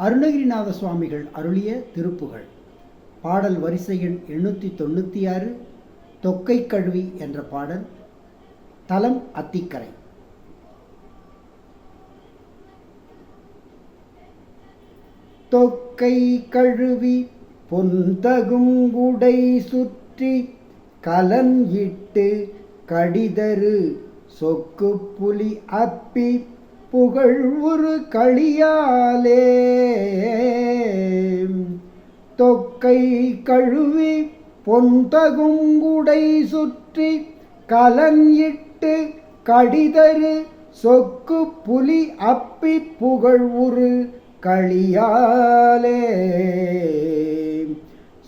அருணகிரிநாத சுவாமிகள் அருளிய திருப்புகழ். பாடல் வரிசை எண் 896, தொக்கை கழுவி என்ற பாடல். தலம் அத்திக்கரை. தொக்கை கழுவி பொன்தகுங்குடை சுற்றி கலன் இட்டு கடிதரு சொக்கு புலி அப்பி புகழ் உரு களியாலே. தொக்கை கழுவி பொன்தகுங்குடை சுற்றி கலன் இட்டு கடிதரு சொக்கு புலி அப்பி புகழ் உரு களியாலே.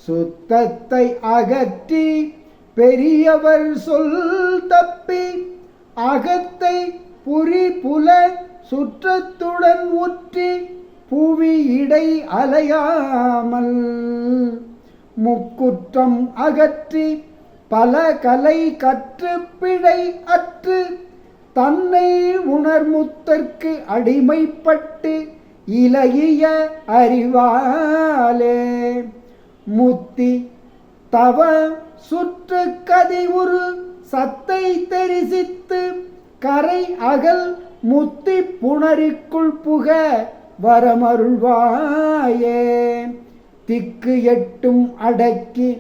சுத்தத்தை அகற்றி பெரியவர் சொல் தப்பி அகத்தை புரி புல சுற்றத்துடன் உற்றி புவி இடை அலையாமல் முக்குற்றம் அகற்றி பல கலை கற்று பிழை அற்று தன்னை உணர்முத்தற்கு அடிமைப்பட்டு இலகிய அறிவாலே. முத்தி தவ சுற்று கதி உரு சத்தை தெரிசித்து கரை அகல் முத்தி புணரிக்குள் புக வரமருள்வாயே. திக்கு எட்டும் அடக்கி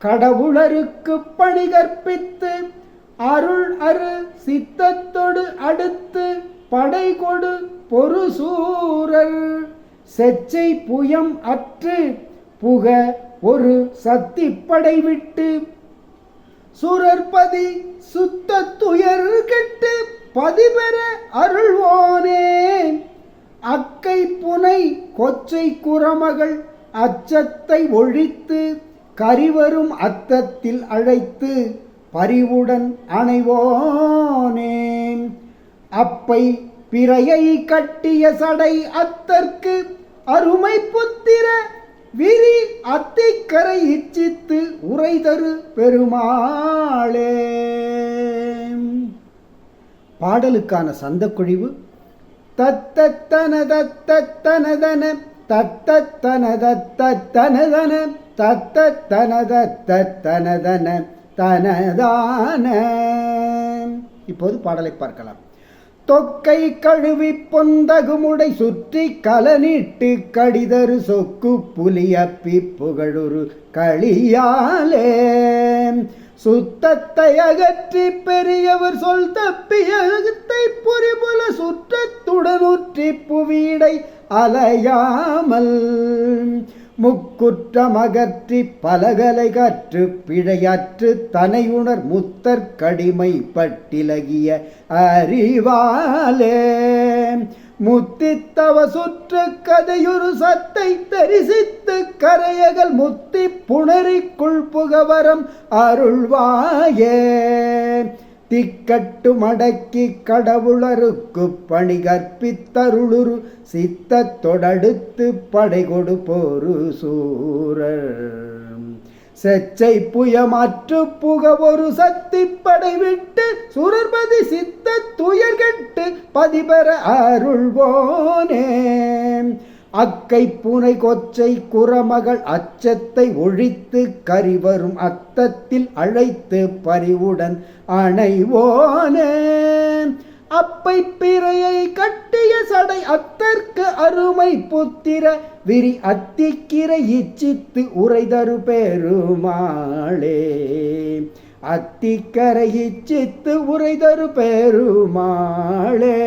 கடவுளருக்கு பணி கற்பித்து அருள் அரு சித்தத்தொடு அடுத்து படை கொடு பொறு சூரர் செச்சை புயம் அற்று புக ஒரு சத்திப்படை விட்டு சுரற்பதி சுத்த துயர் கெட்டு பதிபெற அருள்வோனே. அக்கை புனை கொச்சை குரமகள் அச்சத்தை ஒழித்து கரிவரும் அத்தத்தில் அழைத்து பரிவுடன் அணைவோனே. அப்பை பிறையை கட்டிய சடை அத்தற்கு அருமை புத்திர விரி அத்திக்கரை இச்சித்து உரைதரு பெருமாளே. பாடலுக்கான சந்தக்குழிவு. தத்தனதன தத்தனதன தத்தனதன தனதான. இப்போது பாடலை பார்க்கலாம். தொக்கை கழுவி பொந்தகுமுடை சுற்றி கலனிட்டு கடிதரு சொக்கு புலியப்பி புகழுரு களியாலே. சுத்தத்தை அகற்றி பெரியவர் சொல் தப்பியத்தை புரிபுல சுற்றத்துடனுற்றி புவியடை அலையாமல் முக்குற்றம் அகற்றி பலகலை கற்று பிழையற்று தனையுணர் முத்தற் கடிமை பட்டிலகிய அறிவாலே. முத்தித்தவ சுற்று கதையுறு சத்தை தரிசித்து கரையகல் முத்தி புணரிக்குள் புகவரம் அருள்வாயே. திக்கட்டு மடக்கி கடவுளருக்கு பணி கற்பித்தருளுரு சித்தத்தொடடுத்து படை கொடு போரு சூரர் செச்சை புயமாற்று புக ஒரு சத்தி படை விட்டு சுரர்பதி சித்த துயர் கெட்டு பதிபெற அருள்வோனே. அக்கை பூனை கொச்சை குரமகள் அச்சத்தை ஒழித்து கரிவரும் அத்தத்தில் அழைத்து பரிவுடன் அணைவோனே. அப்பை பிறையை கட்டிய சடை அத்தற்கு அருமை புத்திர விரி அத்திக்கிரை இச்சித்து உரைதரு பெருமாளே. அத்திக்கரை இச்சித்து உரைதரு பெருமாளே.